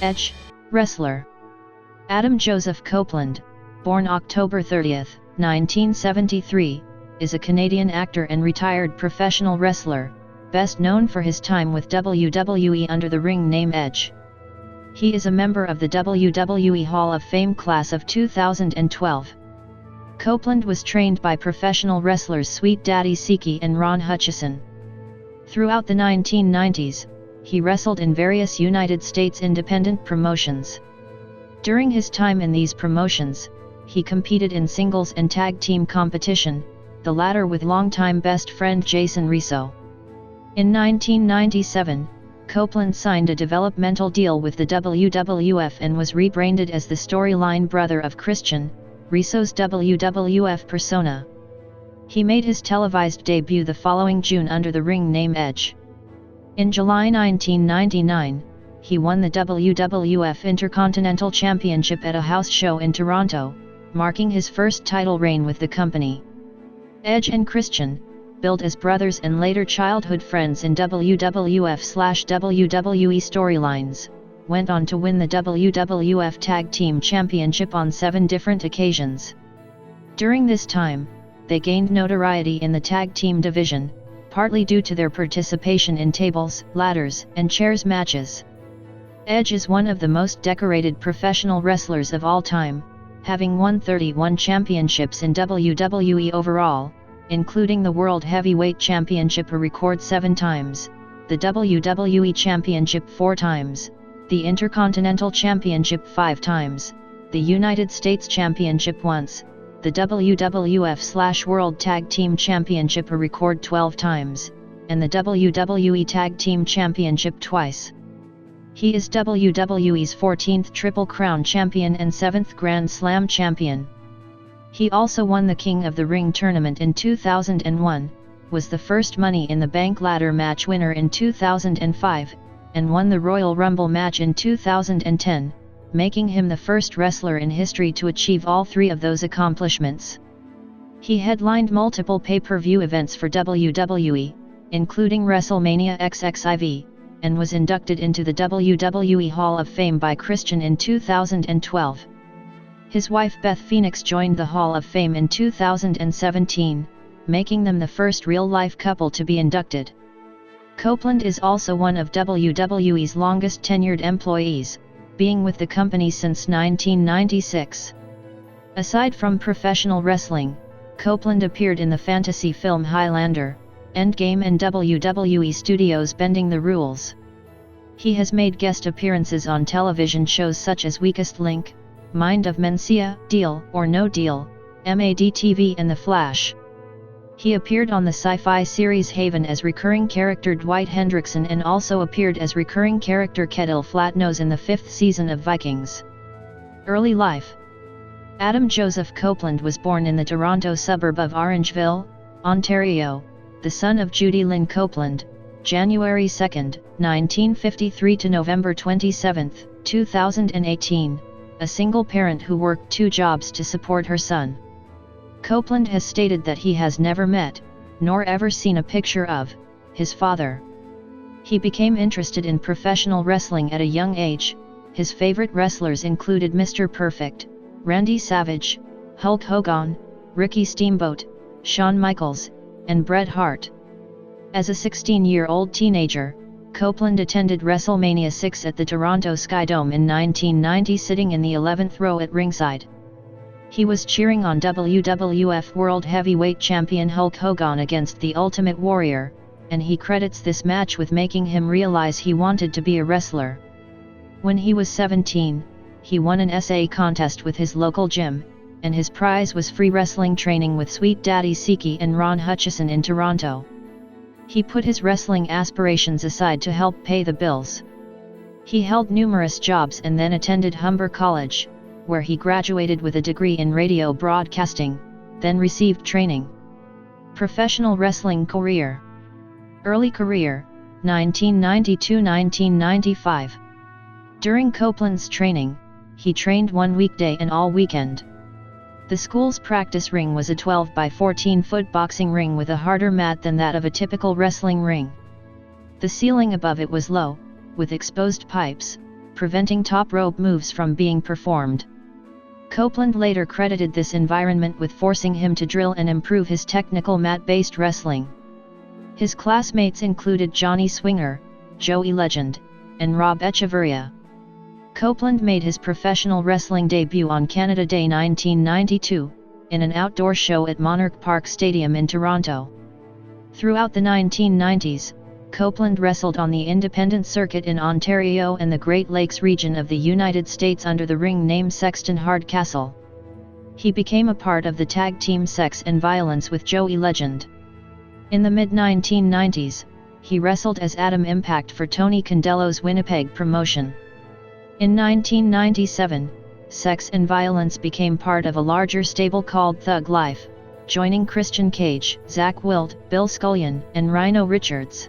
Edge, wrestler. Adam Joseph Copeland, born October 30, 1973, is a Canadian actor and retired professional wrestler, best known for his time with WWE under the ring name Edge. He is a member of the WWE Hall of Fame class of 2012. Copeland was trained by professional wrestlers Sweet Daddy Siki and Ron Hutchison. Throughout the 1990s, he wrestled in various United States independent promotions. During his time in these promotions, he competed in singles and tag team competition, the latter with longtime best friend Jason Rizzo. In 1997, Copeland signed a developmental deal with the WWF and was rebranded as the storyline brother of Christian, Rizzo's WWF persona. He made his televised debut the following June under the ring name Edge. In July 1999, he won the WWF Intercontinental Championship at a house show in Toronto, marking his first title reign with the company. Edge and Christian, billed as brothers and later childhood friends in WWF/WWE storylines, went on to win the WWF Tag Team Championship on 7 different occasions. During this time, they gained notoriety in the tag team division, partly due to their participation in tables, ladders, and chairs matches. Edge is one of the most decorated professional wrestlers of all time, having won 31 championships in WWE overall, including the World Heavyweight Championship a record 7 times, the WWE Championship 4 times, the Intercontinental Championship 5 times, the United States Championship once, the WWF/World Tag Team Championship a record 12 times, and the WWE Tag Team Championship twice. He is WWE's 14th Triple Crown champion and 7th Grand Slam champion. He also won the King of the Ring tournament in 2001, was the first Money in the Bank ladder match winner in 2005, and won the Royal Rumble match in 2010, making him the first wrestler in history to achieve all 3 of those accomplishments. He headlined multiple pay-per-view events for WWE, including WrestleMania XXIV, and was inducted into the WWE Hall of Fame by Christian in 2012. His wife Beth Phoenix joined the Hall of Fame in 2017, making them the first real-life couple to be inducted. Copeland is also one of WWE's longest tenured employees, being with the company since 1996. Aside from professional wrestling, Copeland appeared in the fantasy film Highlander, Endgame and WWE Studios' Bending the Rules. He has made guest appearances on television shows such as Weakest Link, Mind of Mencia, Deal or No Deal, MAD-TV and The Flash. He appeared on the sci-fi series Haven as recurring character Dwight Hendrickson and also appeared as recurring character Kettle Flatnose in the 5th season of Vikings. Early life. Adam Joseph Copeland was born in the Toronto suburb of Orangeville, Ontario, the son of Judy Lynn Copeland, January 2, 1953 to November 27, 2018, a single parent who worked 2 jobs to support her son. Copeland has stated that he has never met, nor ever seen a picture of, his father. He became interested in professional wrestling at a young age. His favorite wrestlers included Mr. Perfect, Randy Savage, Hulk Hogan, Ricky Steamboat, Shawn Michaels, and Bret Hart. As a 16-year-old teenager, Copeland attended WrestleMania 6 at the Toronto Skydome in 1990, sitting in the 11th row at ringside. He was cheering on WWF World Heavyweight Champion Hulk Hogan against the Ultimate Warrior, and he credits this match with making him realize he wanted to be a wrestler. When he was 17, he won an essay contest with his local gym, and his prize was free wrestling training with Sweet Daddy Siki and Ron Hutchison in Toronto. He put his wrestling aspirations aside to help pay the bills. He held numerous jobs and then attended Humber College, where he graduated with a degree in radio broadcasting, then received training. Professional wrestling career. Early career, 1992-1995. During Copeland's training, he trained one weekday and all weekend. The school's practice ring was a 12 by 14 foot boxing ring with a harder mat than that of a typical wrestling ring. The ceiling above it was low, with exposed pipes, preventing top rope moves from being performed. Copeland later credited this environment with forcing him to drill and improve his technical mat-based wrestling. His classmates included Johnny Swinger, Joey Legend, and Rob Echeverria. Copeland made his professional wrestling debut on Canada Day 1992, in an outdoor show at Monarch Park Stadium in Toronto. Throughout the 1990s, Copeland wrestled on the independent circuit in Ontario and the Great Lakes region of the United States under the ring name Sexton Hardcastle. He became a part of the tag team Sex and Violence with Joey Legend. In the mid-1990s, he wrestled as Adam Impact for Tony Condello's Winnipeg promotion. In 1997, Sex and Violence became part of a larger stable called Thug Life, joining Christian Cage, Zach Wild, Bill Scullion, and Rhino Richards.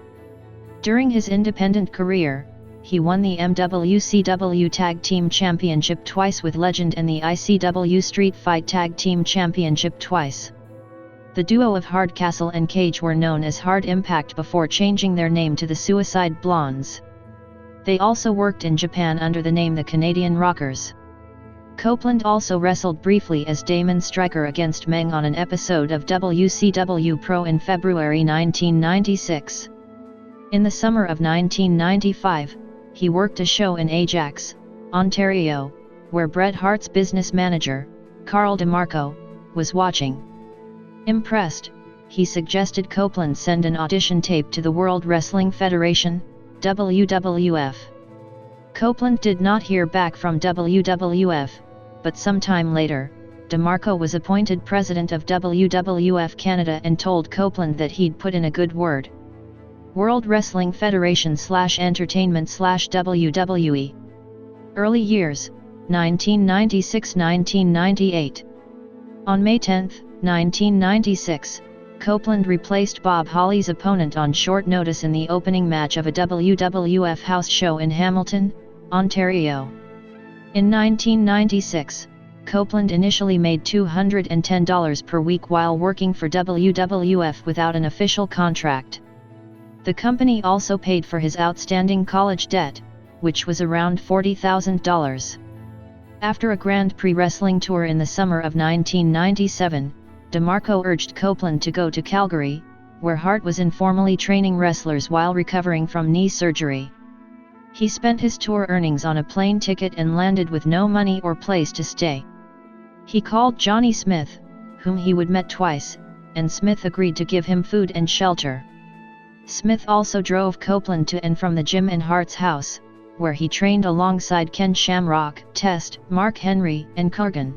During his independent career, he won the MWCW Tag Team Championship twice with Legend and the ICW Street Fight Tag Team Championship twice. The duo of Hardcastle and Cage were known as Hard Impact before changing their name to the Suicide Blondes. They also worked in Japan under the name the Canadian Rockers. Copeland also wrestled briefly as Damon Stryker against Meng on an episode of WCW Pro in February 1996. In the summer of 1995, he worked a show in Ajax, Ontario, where Bret Hart's business manager, Carl DeMarco, was watching. Impressed, he suggested Copeland send an audition tape to the World Wrestling Federation, WWF. Copeland did not hear back from WWF, but sometime later, DeMarco was appointed president of WWF Canada and told Copeland that he'd put in a good word. World Wrestling Federation/Entertainment/WWE. Early years, 1996–1998. On May 10, 1996, Copeland replaced Bob Holly's opponent on short notice in the opening match of a WWF house show in Hamilton, Ontario. In 1996, Copeland initially made $210 per week while working for WWF without an official contract. The company also paid for his outstanding college debt, which was around $40,000. After a Grand Prix wrestling tour in the summer of 1997, DeMarco urged Copeland to go to Calgary, where Hart was informally training wrestlers while recovering from knee surgery. He spent his tour earnings on a plane ticket and landed with no money or place to stay. He called Johnny Smith, whom he would met twice, and Smith agreed to give him food and shelter. Smith also drove Copeland to and from the gym in Hart's house, where he trained alongside Ken Shamrock, Test, Mark Henry, and Kurgan.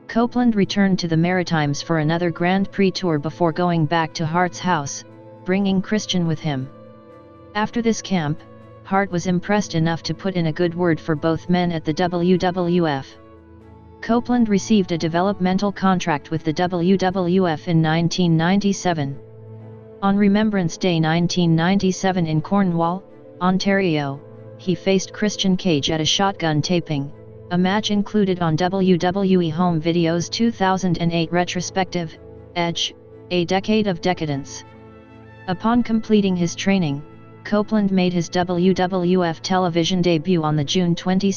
Copeland returned to the Maritimes for another Grand Prix tour before going back to Hart's house, bringing Christian with him. After this camp, Hart was impressed enough to put in a good word for both men at the WWF. Copeland received a developmental contract with the WWF in 1997. On Remembrance Day 1997 in Cornwall, Ontario, he faced Christian Cage at a shotgun taping, a match included on WWE Home Video's 2008 retrospective, Edge, A Decade of Decadence. Upon completing his training, Copeland made his WWF television debut on the June 22,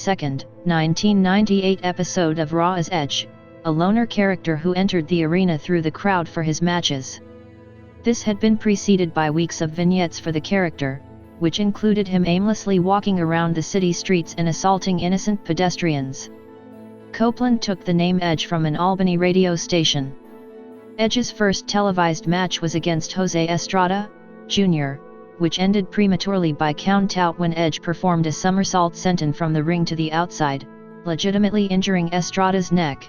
1998 episode of Raw as Edge, a loner character who entered the arena through the crowd for his matches. This had been preceded by weeks of vignettes for the character, which included him aimlessly walking around the city streets and assaulting innocent pedestrians. Copeland took the name Edge from an Albany radio station. Edge's first televised match was against Jose Estrada, Jr., which ended prematurely by count-out when Edge performed a somersault senton from the ring to the outside, legitimately injuring Estrada's neck.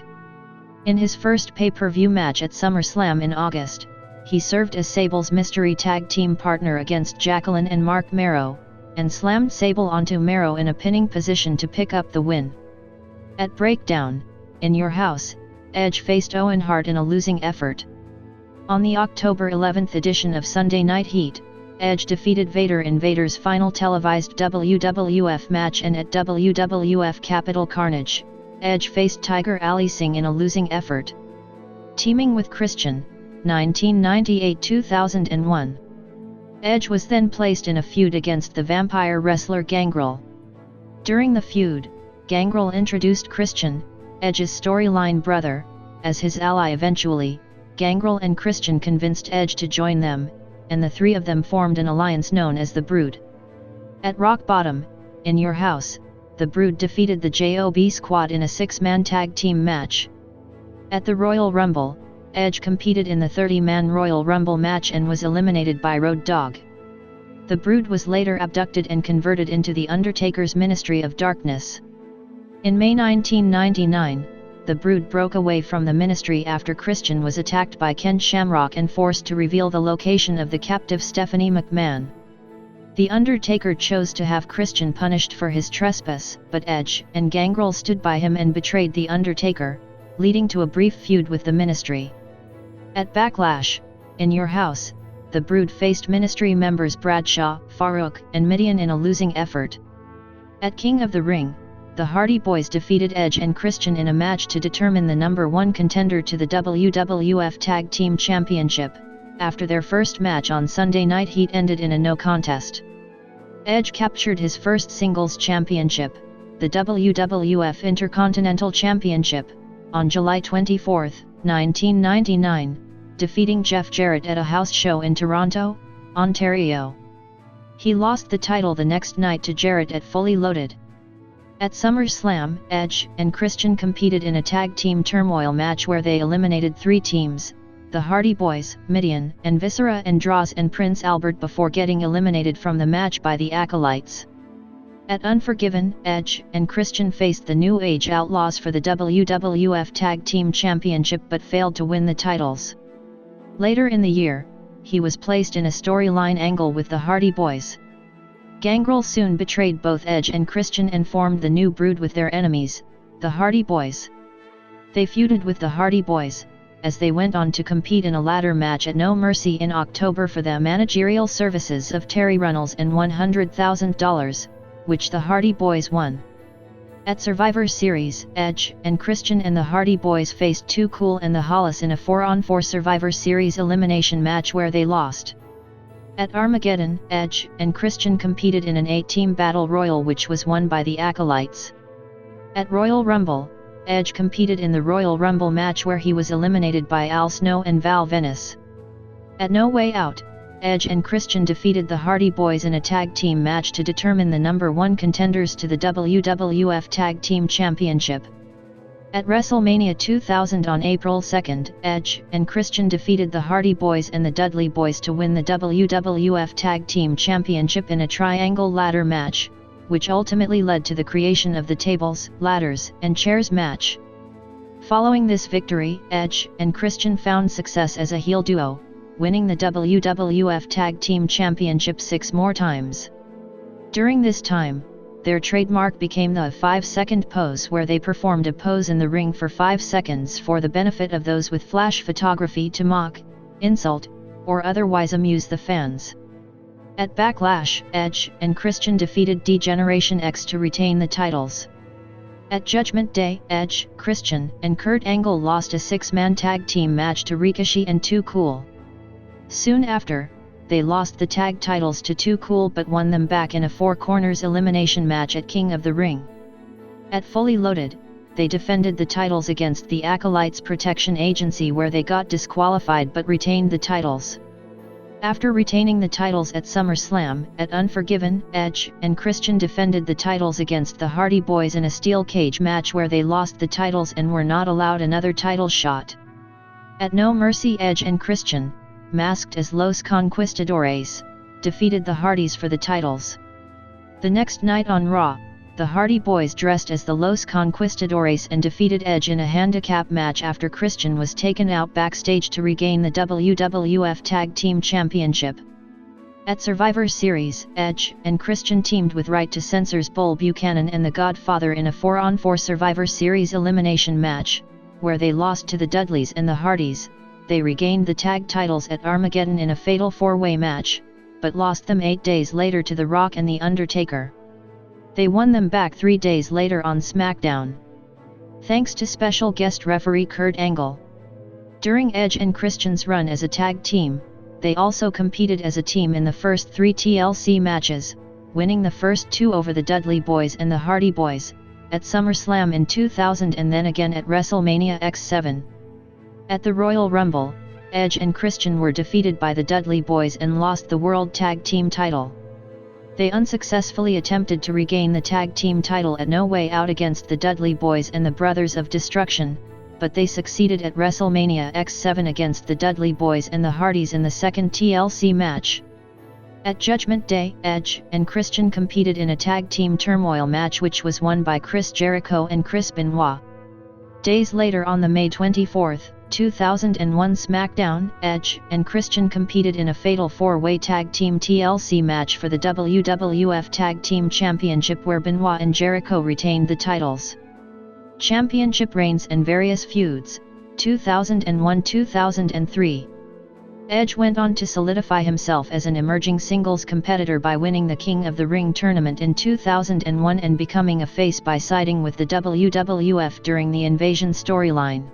In his first pay-per-view match at SummerSlam in August, he served as Sable's mystery tag team partner against Jacqueline and Mark Marrow, and slammed Sable onto Marrow in a pinning position to pick up the win. At Breakdown, in Your House, Edge faced Owen Hart in a losing effort. On the October 11 edition of Sunday Night Heat, Edge defeated Vader in Vader's final televised WWF match, and at WWF Capital Carnage, Edge faced Tiger Ali Singh in a losing effort. Teaming with Christian, 1998–2001. Edge was then placed in a feud against the vampire wrestler Gangrel. During the feud, Gangrel introduced Christian, Edge's storyline brother, as his ally. Eventually, Gangrel and Christian convinced Edge to join them, and the three of them formed an alliance known as the Brood. At Rock Bottom, In Your House, the Brood defeated the JOB Squad in a 6-man tag team match. At the Royal Rumble, Edge competed in the 30-man Royal Rumble match and was eliminated by Road Dogg. The Brood was later abducted and converted into the Undertaker's Ministry of Darkness. In May 1999, the Brood broke away from the Ministry after Christian was attacked by Ken Shamrock and forced to reveal the location of the captive Stephanie McMahon. The Undertaker chose to have Christian punished for his trespass, but Edge and Gangrel stood by him and betrayed the Undertaker, leading to a brief feud with the Ministry. At Backlash, In Your House, the Brood faced Ministry members Bradshaw, Farouk, and Mideon in a losing effort. At King of the Ring, the Hardy Boys defeated Edge and Christian in a match to determine the number 1 contender to the WWF Tag Team Championship. After their first match on Sunday Night Heat ended in a no contest. Edge captured his first singles championship, the WWF Intercontinental Championship, on July 24, 1999, defeating Jeff Jarrett at a house show in Toronto, Ontario. He lost the title the next night to Jarrett at Fully Loaded. At SummerSlam, Edge and Christian competed in a tag team turmoil match where they eliminated 3 teams, the Hardy Boys, Mideon, and Viscera and Droz and Prince Albert before getting eliminated from the match by the Acolytes. At Unforgiven, Edge and Christian faced the New Age Outlaws for the WWF Tag Team Championship but failed to win the titles. Later in the year, he was placed in a storyline angle with the Hardy Boys. Gangrel soon betrayed both Edge and Christian and formed the new Brood with their enemies, the Hardy Boys. They feuded with the Hardy Boys, as they went on to compete in a ladder match at No Mercy in October for the managerial services of Terry Runnels and $100,000, which the Hardy Boys won. At Survivor Series, Edge and Christian and the Hardy Boys faced Too Cool and the Hollis in a 4-on-4 Survivor Series elimination match where they lost. At Armageddon, Edge and Christian competed in an 8-team battle royal which was won by the Acolytes. At Royal Rumble, Edge competed in the Royal Rumble match where he was eliminated by Al Snow and Val Venis. At No Way Out, Edge and Christian defeated the Hardy Boys in a tag team match to determine the number 1 contenders to the WWF Tag Team Championship. At WrestleMania 2000 on April 2, Edge and Christian defeated the Hardy Boys and the Dudley Boys to win the WWF Tag Team Championship in a triangle ladder match, which ultimately led to the creation of the tables, ladders, and chairs match. Following this victory, Edge and Christian found success as a heel duo, winning the WWF Tag Team Championship 6 more times. During this time, their trademark became the 5-second pose where they performed a pose in the ring for 5 seconds for the benefit of those with flash photography to mock, insult, or otherwise amuse the fans. At Backlash, Edge and Christian defeated D-Generation X to retain the titles. At Judgment Day, Edge, Christian, and Kurt Angle lost a 6-man tag team match to Ricochet and Too Cool. Soon after, they lost the tag titles to Too Cool but won them back in a 4 corners elimination match at King of the Ring. At Fully Loaded, they defended the titles against the Acolytes Protection Agency where they got disqualified but retained the titles. After retaining the titles at SummerSlam, at Unforgiven, Edge and Christian defended the titles against the Hardy Boys in a steel cage match where they lost the titles and were not allowed another title shot. At No Mercy, Edge and Christian, masked as Los Conquistadores, defeated the Hardys for the titles. The next night on Raw, the Hardy Boys dressed as the Los Conquistadores and defeated Edge in a handicap match after Christian was taken out backstage to regain the WWF Tag Team Championship. At Survivor Series, Edge and Christian teamed with Right to Censor's Bull Buchanan and The Godfather in a 4-on-4 Survivor Series elimination match, where they lost to the Dudleys and the Hardys. They regained the tag titles at Armageddon in a fatal 4-way match, but lost them 8 days later to The Rock and The Undertaker. They won them back 3 days later on SmackDown. Thanks to special guest referee Kurt Angle. During Edge and Christian's run as a tag team, they also competed as a team in the first 3 TLC matches, winning the first two over the Dudley Boyz and the Hardy Boyz, at SummerSlam in 2000 and then again at WrestleMania X7. At the Royal Rumble, Edge and Christian were defeated by the Dudley Boyz and lost the World Tag Team title. They unsuccessfully attempted to regain the Tag Team title at No Way Out against the Dudley Boyz and the Brothers of Destruction, but they succeeded at WrestleMania X7 against the Dudley Boyz and the Hardys in the second TLC match. At Judgment Day, Edge and Christian competed in a tag team turmoil match which was won by Chris Jericho and Chris Benoit. Days later on the May 24, 2001 SmackDown, Edge and Christian competed in a fatal four-way tag team TLC match for the WWF Tag Team Championship where Benoit and Jericho retained the titles. Championship reigns and various feuds, 2001-2003. Edge went on to solidify himself as an emerging singles competitor by winning the King of the Ring tournament in 2001 and becoming a face by siding with the WWF during the Invasion storyline.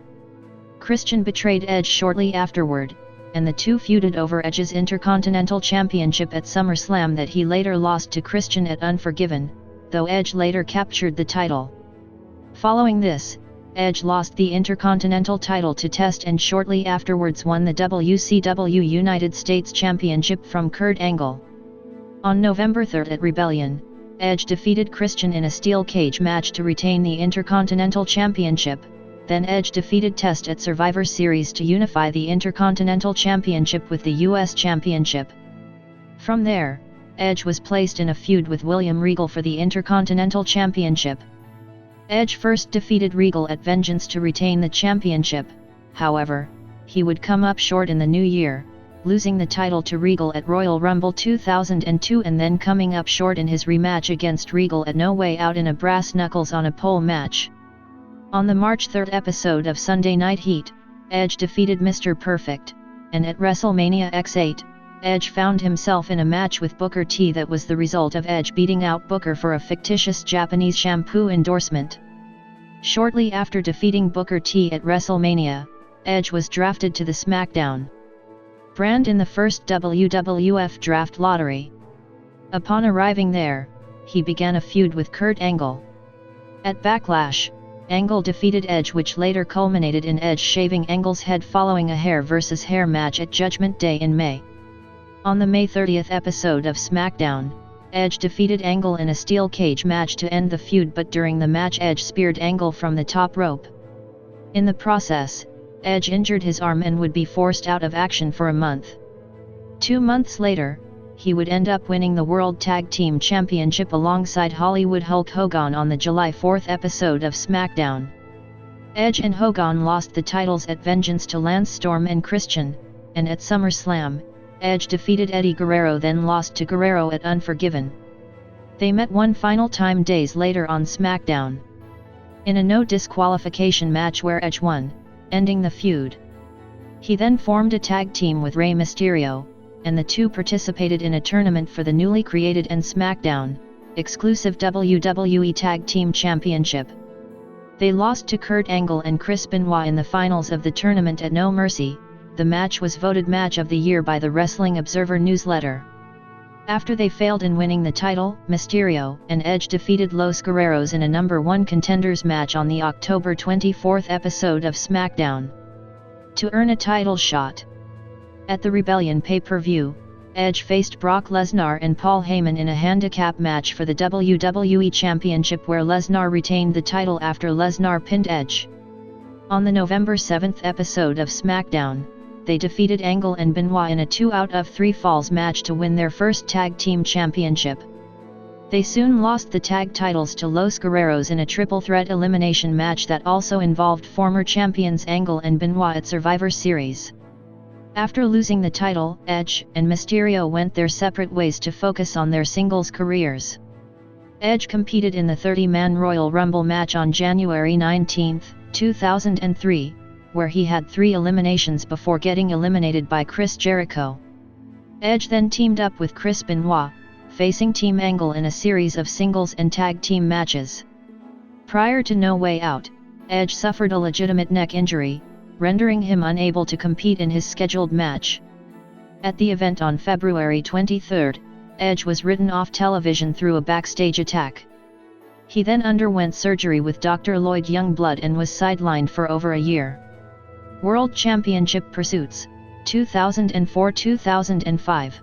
Christian betrayed Edge shortly afterward, and the two feuded over Edge's Intercontinental Championship at SummerSlam that he later lost to Christian at Unforgiven, though Edge later captured the title. Following this, Edge lost the Intercontinental title to Test and shortly afterwards won the WCW United States Championship from Kurt Angle. On November 3 at Rebellion, Edge defeated Christian in a steel cage match to retain the Intercontinental Championship, then Edge defeated Test at Survivor Series to unify the Intercontinental Championship with the US Championship. From there, Edge was placed in a feud with William Regal for the Intercontinental Championship. Edge first defeated Regal at Vengeance to retain the championship, however, he would come up short in the new year, losing the title to Regal at Royal Rumble 2002 and then coming up short in his rematch against Regal at No Way Out in a brass knuckles on a pole match. On the March 3 episode of Sunday Night Heat, Edge defeated Mr. Perfect, and at WrestleMania X8, Edge found himself in a match with Booker T that was the result of Edge beating out Booker for a fictitious Japanese shampoo endorsement. Shortly after defeating Booker T at WrestleMania, Edge was drafted to the SmackDown brand in the first WWF Draft Lottery. Upon arriving there, he began a feud with Kurt Angle. At Backlash, Angle defeated Edge which later culminated in Edge shaving Angle's head following a hair versus hair match at Judgment Day in May. On the May 30 episode of SmackDown, Edge defeated Angle in a steel cage match to end the feud but during the match Edge speared Angle from the top rope. In the process, Edge injured his arm and would be forced out of action for a month. 2 months later, he would end up winning the World Tag Team Championship alongside Hollywood Hulk Hogan on the July 4 episode of SmackDown. Edge and Hogan lost the titles at Vengeance to Lance Storm and Christian, and at SummerSlam, Edge defeated Eddie Guerrero then lost to Guerrero at Unforgiven. They met one final time days later on SmackDown, in a no disqualification match where Edge won, ending the feud. He then formed a tag team with Rey Mysterio, and the two participated in a tournament for the newly created and SmackDown exclusive WWE Tag Team Championship. They lost to Kurt Angle and Chris Benoit in the finals of the tournament at No Mercy. The match was voted Match of the Year by the Wrestling Observer newsletter. After they failed in winning the title, Mysterio and Edge defeated Los Guerreros in a number 1 contenders match on the October 24 episode of SmackDown to earn a title shot. At the Rebellion pay-per-view, Edge faced Brock Lesnar and Paul Heyman in a handicap match for the WWE Championship where Lesnar retained the title after Lesnar pinned Edge. On the November 7 episode of SmackDown, they defeated Angle and Benoit in a 2 out of 3 falls match to win their first tag team championship. They soon lost the tag titles to Los Guerreros in a triple threat elimination match that also involved former champions Angle and Benoit at Survivor Series. After losing the title, Edge and Mysterio went their separate ways to focus on their singles careers. Edge competed in the 30-man Royal Rumble match on January 19, 2003, where he had 3 eliminations before getting eliminated by Chris Jericho. Edge then teamed up with Chris Benoit, facing Team Angle in a series of singles and tag team matches. Prior to No Way Out, Edge suffered a legitimate neck injury, rendering him unable to compete in his scheduled match. At the event on February 23, Edge was written off television through a backstage attack. He then underwent surgery with Dr. Lloyd Youngblood and was sidelined for over a year. World Championship pursuits, 2004-2005.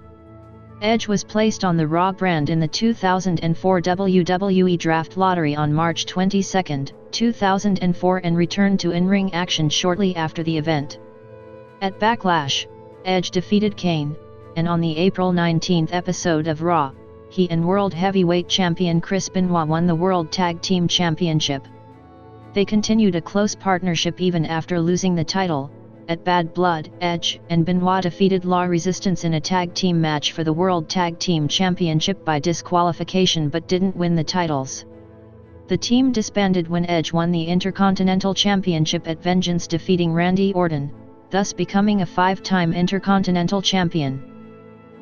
Edge was placed on the Raw brand in the 2004 WWE Draft Lottery on March 22, 2004 and returned to in-ring action shortly after the event. At Backlash, Edge defeated Kane, and on the April 19 episode of Raw, he and World Heavyweight Champion Chris Benoit won the World Tag Team Championship. They continued a close partnership even after losing the title. At Bad Blood, Edge and Benoit defeated La Resistance in a tag team match for the World Tag Team Championship by disqualification but didn't win the titles. The team disbanded when Edge won the Intercontinental Championship at Vengeance, defeating Randy Orton, thus becoming a 5-time Intercontinental Champion.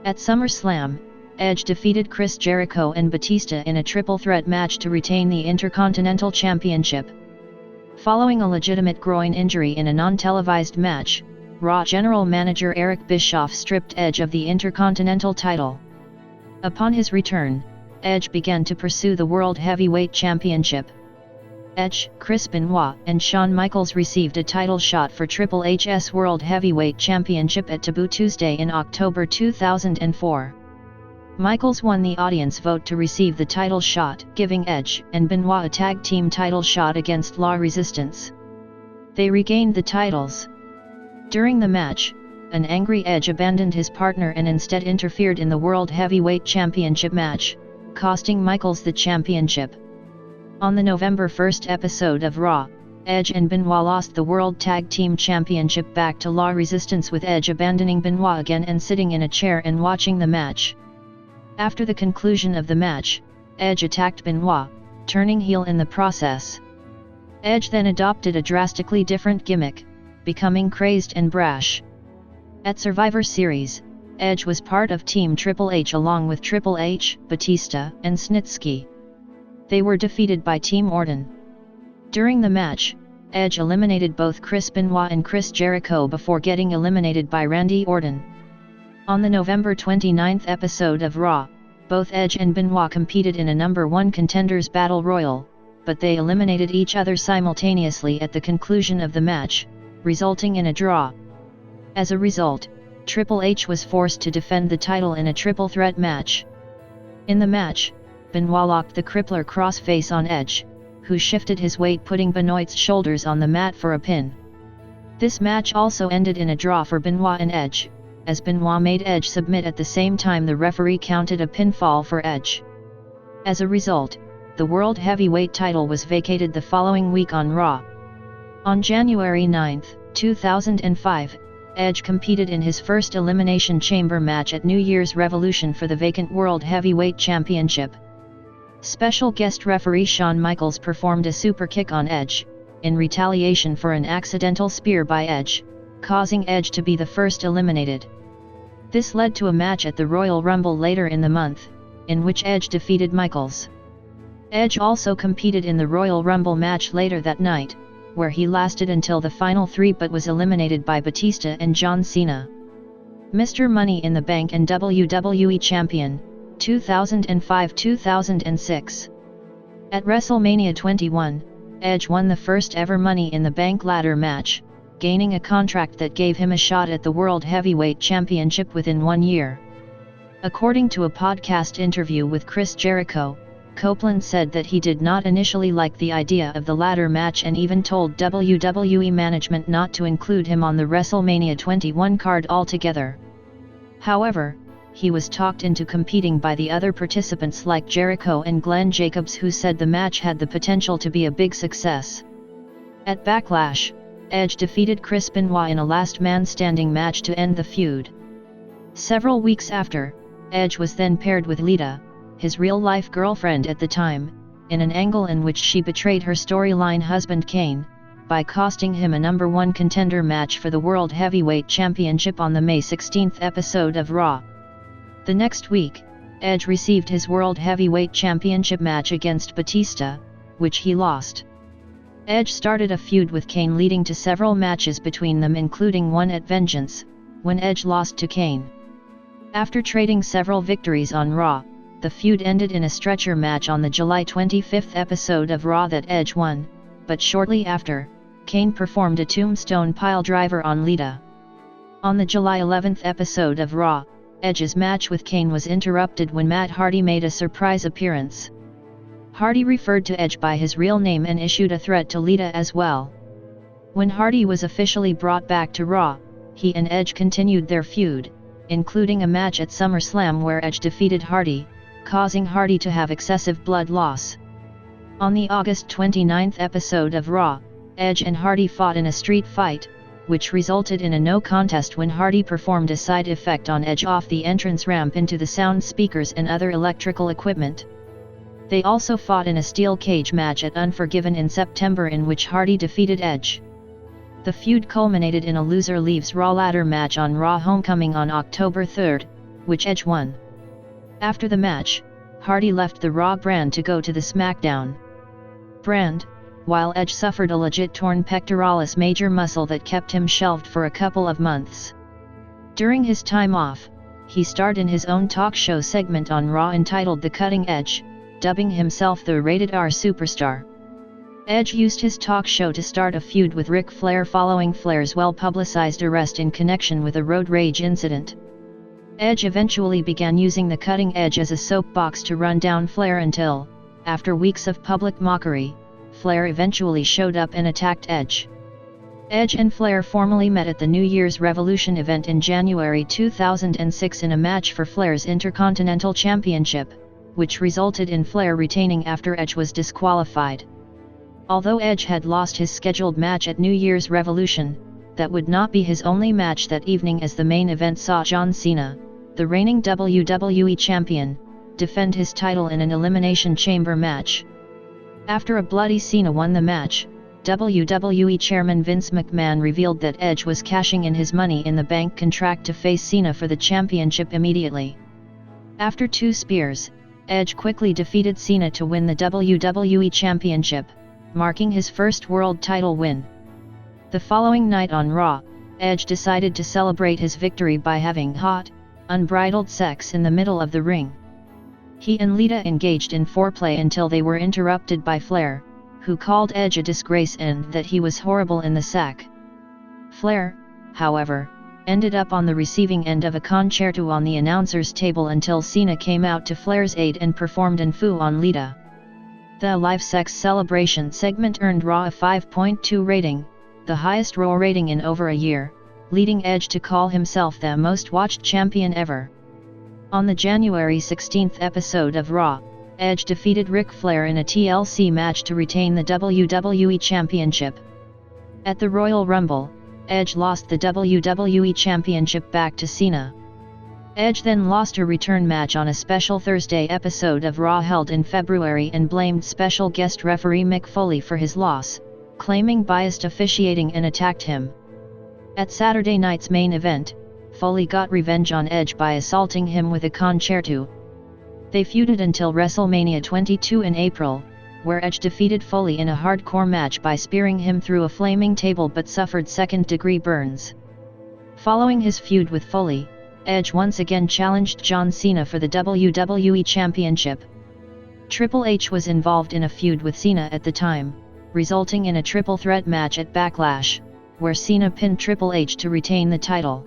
At SummerSlam, Edge defeated Chris Jericho and Batista in a triple threat match to retain the Intercontinental Championship. Following a legitimate groin injury in a non-televised match, Raw General Manager Eric Bischoff stripped Edge of the Intercontinental title. Upon his return, Edge began to pursue the World Heavyweight Championship. Edge, Chris Benoit, and Shawn Michaels received a title shot for Triple H's World Heavyweight Championship at Taboo Tuesday in October 2004. Michaels won the audience vote to receive the title shot, giving Edge and Benoit a tag team title shot against La Resistance. They regained the titles. During the match, an angry Edge abandoned his partner and instead interfered in the World Heavyweight Championship match, costing Michaels the championship. On the November 1 episode of Raw, Edge and Benoit lost the World Tag Team Championship back to La Resistance, with Edge abandoning Benoit again and sitting in a chair and watching the match. After the conclusion of the match, Edge attacked Benoit, turning heel in the process. Edge then adopted a drastically different gimmick, becoming crazed and brash. At Survivor Series, Edge was part of Team Triple H along with Triple H, Batista, and Snitsky. They were defeated by Team Orton. During the match, Edge eliminated both Chris Benoit and Chris Jericho before getting eliminated by Randy Orton. On the November 29 episode of Raw, both Edge and Benoit competed in a number 1 contenders battle royal, but they eliminated each other simultaneously at the conclusion of the match, resulting in a draw. As a result, Triple H was forced to defend the title in a triple threat match. In the match, Benoit locked the crippler crossface on Edge, who shifted his weight, putting Benoit's shoulders on the mat for a pin. This match also ended in a draw for Benoit and Edge, as Benoit made Edge submit at the same time the referee counted a pinfall for Edge. As a result, the World Heavyweight title was vacated the following week on Raw. On January 9, 2005, Edge competed in his first Elimination Chamber match at New Year's Revolution for the vacant World Heavyweight Championship. Special guest referee Shawn Michaels performed a super kick on Edge, in retaliation for an accidental spear by Edge, causing Edge to be the first eliminated. This led to a match at the Royal Rumble later in the month, in which Edge defeated Michaels. Edge also competed in the Royal Rumble match later that night, where he lasted until the final 3 but was eliminated by Batista and John Cena. Mr. Money in the Bank and WWE Champion, 2005-2006. At WrestleMania 21, Edge won the first ever Money in the Bank ladder match, gaining a contract that gave him a shot at the World Heavyweight Championship within 1 year. According to a podcast interview with Chris Jericho, Copeland said that he did not initially like the idea of the ladder match and even told WWE management not to include him on the WrestleMania 21 card altogether. However, he was talked into competing by the other participants like Jericho and Glenn Jacobs, who said the match had the potential to be a big success. At Backlash, Edge defeated Chris Benoit in a last man standing match to end the feud. Several weeks after, Edge was then paired with Lita, his real-life girlfriend at the time, in an angle in which she betrayed her storyline husband Kane, by costing him a number 1 contender match for the World Heavyweight Championship on the May 16 episode of Raw. The next week, Edge received his World Heavyweight Championship match against Batista, which he lost. Edge started a feud with Kane, leading to several matches between them, including one at Vengeance, when Edge lost to Kane. After trading several victories on Raw, the feud ended in a stretcher match on the July 25th episode of Raw that Edge won, but shortly after, Kane performed a tombstone piledriver on Lita. On the July 11th episode of Raw, Edge's match with Kane was interrupted when Matt Hardy made a surprise appearance. Hardy referred to Edge by his real name and issued a threat to Lita as well. When Hardy was officially brought back to Raw, he and Edge continued their feud, including a match at SummerSlam where Edge defeated Hardy, causing Hardy to have excessive blood loss. On the August 29th episode of Raw, Edge and Hardy fought in a street fight, which resulted in a no contest when Hardy performed a side effect on Edge off the entrance ramp into the sound speakers and other electrical equipment. They also fought in a steel cage match at Unforgiven in September in which Hardy defeated Edge. The feud culminated in a loser leaves Raw ladder match on Raw Homecoming on October 3, which Edge won. After the match, Hardy left the Raw brand to go to the SmackDown brand, while Edge suffered a legit torn pectoralis major muscle that kept him shelved for a couple of months. During his time off, he starred in his own talk show segment on Raw entitled The Cutting Edge, dubbing himself the Rated R Superstar. Edge used his talk show to start a feud with Ric Flair following Flair's well-publicized arrest in connection with a road rage incident. Edge eventually began using the cutting edge as a soapbox to run down Flair until, after weeks of public mockery, Flair eventually showed up and attacked Edge. Edge and Flair formally met at the New Year's Revolution event in January 2006 in a match for Flair's Intercontinental Championship, which resulted in Flair retaining after Edge was disqualified. Although Edge had lost his scheduled match at New Year's Revolution, that would not be his only match that evening, as the main event saw John Cena, the reigning WWE Champion, defend his title in an Elimination Chamber match. After a bloody Cena won the match, WWE Chairman Vince McMahon revealed that Edge was cashing in his Money in the Bank contract to face Cena for the championship immediately. After 2 spears, Edge quickly defeated Cena to win the WWE Championship, marking his first world title win. The following night on Raw, Edge decided to celebrate his victory by having hot, unbridled sex in the middle of the ring. He and Lita engaged in foreplay until they were interrupted by Flair, who called Edge a disgrace and that he was horrible in the sack. Flair, however, ended up on the receiving end of a concerto on the announcer's table until Cena came out to Flair's aid and performed an foo on Lita. The live sex celebration segment earned Raw a 5.2 rating, the highest Raw rating in over a year, leading Edge to call himself the most watched champion ever. On the January 16th episode of Raw, Edge defeated Ric Flair in a TLC match to retain the WWE Championship. At the Royal Rumble, Edge lost the WWE Championship back to Cena. Edge then lost a return match on a special Thursday episode of Raw held in February and blamed special guest referee Mick Foley for his loss, claiming biased officiating and attacked him. At Saturday night's main event, Foley got revenge on Edge by assaulting him with a concerto. They feuded until WrestleMania 22 in April, where Edge defeated Foley in a hardcore match by spearing him through a flaming table but suffered second-degree burns. Following his feud with Foley, Edge once again challenged John Cena for the WWE Championship. Triple H was involved in a feud with Cena at the time, resulting in a triple threat match at Backlash, where Cena pinned Triple H to retain the title.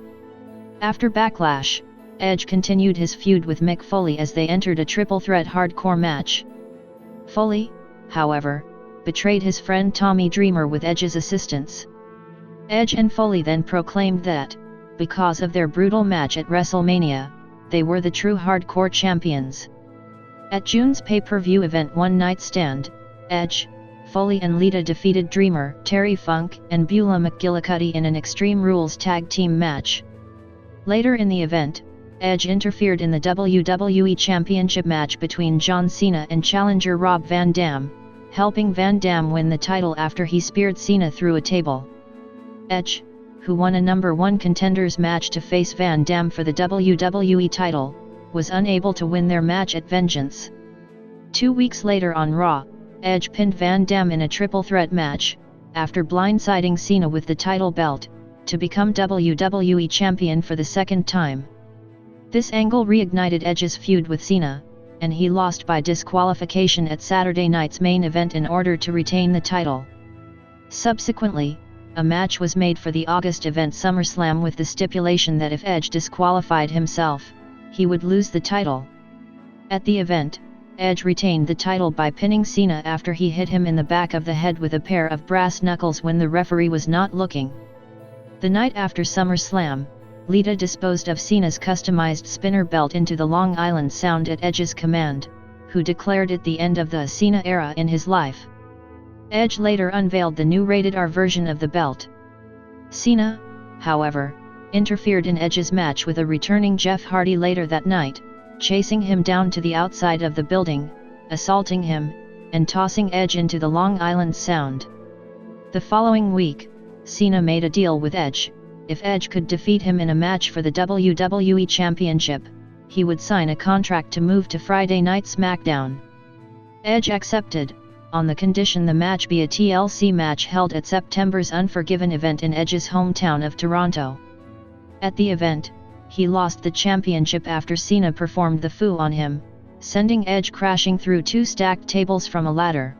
After Backlash, Edge continued his feud with Mick Foley as they entered a triple threat hardcore match. Foley, however, betrayed his friend Tommy Dreamer with Edge's assistance. Edge and Foley then proclaimed that, because of their brutal match at WrestleMania, they were the true hardcore champions. At June's pay-per-view event One Night Stand, Edge, Foley and Lita defeated Dreamer, Terry Funk, and Beulah McGillicuddy in an Extreme Rules tag team match. Later in the event, Edge interfered in the WWE Championship match between John Cena and challenger Rob Van Dam, helping Van Dam win the title after he speared Cena through a table. Edge, who won a number 1 contenders match to face Van Dam for the WWE title, was unable to win their match at Vengeance. 2 weeks later on Raw, Edge pinned Van Dam in a triple threat match, after blindsiding Cena with the title belt, to become WWE Champion for the second time. This angle reignited Edge's feud with Cena, and he lost by disqualification at Saturday night's main event in order to retain the title. Subsequently, a match was made for the August event SummerSlam with the stipulation that if Edge disqualified himself, he would lose the title. At the event, Edge retained the title by pinning Cena after he hit him in the back of the head with a pair of brass knuckles when the referee was not looking. The night after SummerSlam, Lita disposed of Cena's customized spinner belt into the Long Island Sound at Edge's command, who declared it the end of the Cena era in his life. Edge later unveiled the new rated R version of the belt. Cena, however, interfered in Edge's match with a returning Jeff Hardy later that night, chasing him down to the outside of the building, assaulting him, and tossing Edge into the Long Island Sound. The following week, Cena made a deal with Edge. If Edge could defeat him in a match for the WWE Championship, he would sign a contract to move to Friday Night SmackDown. Edge accepted, on the condition the match be a TLC match held at September's Unforgiven event in Edge's hometown of Toronto. At the event, he lost the championship after Cena performed the foo on him, sending Edge crashing through 2 stacked tables from a ladder.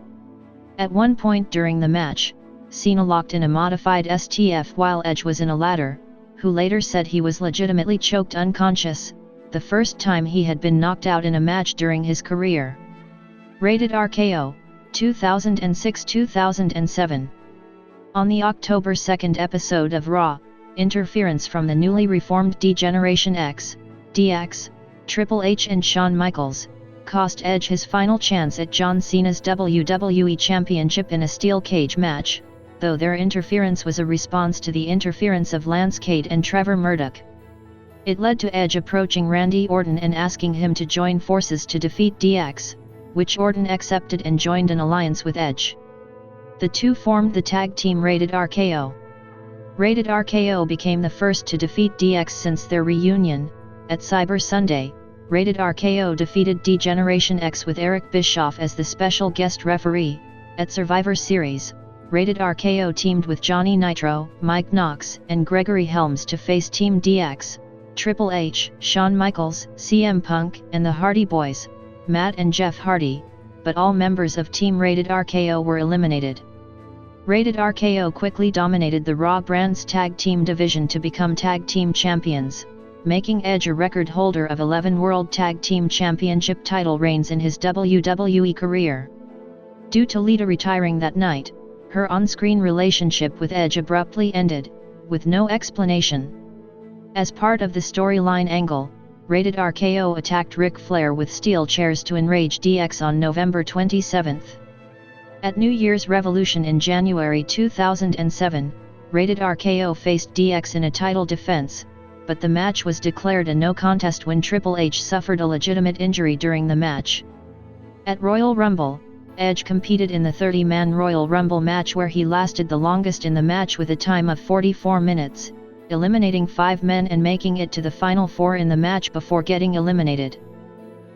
At one point during the match, Cena locked in a modified STF while Edge was in a ladder, who later said he was legitimately choked unconscious, the first time he had been knocked out in a match during his career. Rated RKO, 2006-2007. On the October 2 episode of Raw, interference from the newly reformed D-Generation X, DX, Triple H and Shawn Michaels, cost Edge his final chance at John Cena's WWE Championship in a steel cage match, though their interference was a response to the interference of Lance Cade and Trevor Murdoch. It led to Edge approaching Randy Orton and asking him to join forces to defeat DX, which Orton accepted and joined an alliance with Edge. The two formed the tag team Rated RKO. Rated RKO became the first to defeat DX since their reunion. At Cyber Sunday, Rated RKO defeated D-Generation X with Eric Bischoff as the special guest referee. At Survivor Series, Rated RKO teamed with Johnny Nitro, Mike Knox, and Gregory Helms to face Team DX, Triple H, Shawn Michaels, CM Punk, and the Hardy Boys, Matt and Jeff Hardy, but all members of Team Rated RKO were eliminated. Rated RKO quickly dominated the Raw brand's tag team division to become tag team champions, making Edge a record holder of 11 World Tag Team Championship title reigns in his WWE career. Due to Lita retiring that night, her on-screen relationship with Edge abruptly ended, with no explanation. As part of the storyline angle, Rated RKO attacked Ric Flair with steel chairs to enrage DX on November 27. At New Year's Revolution in January 2007, Rated RKO faced DX in a title defense, but the match was declared a no contest when Triple H suffered a legitimate injury during the match. At Royal Rumble, Edge competed in the 30-man Royal Rumble match where he lasted the longest in the match with a time of 44 minutes, eliminating 5 men and making it to the final 4 in the match before getting eliminated.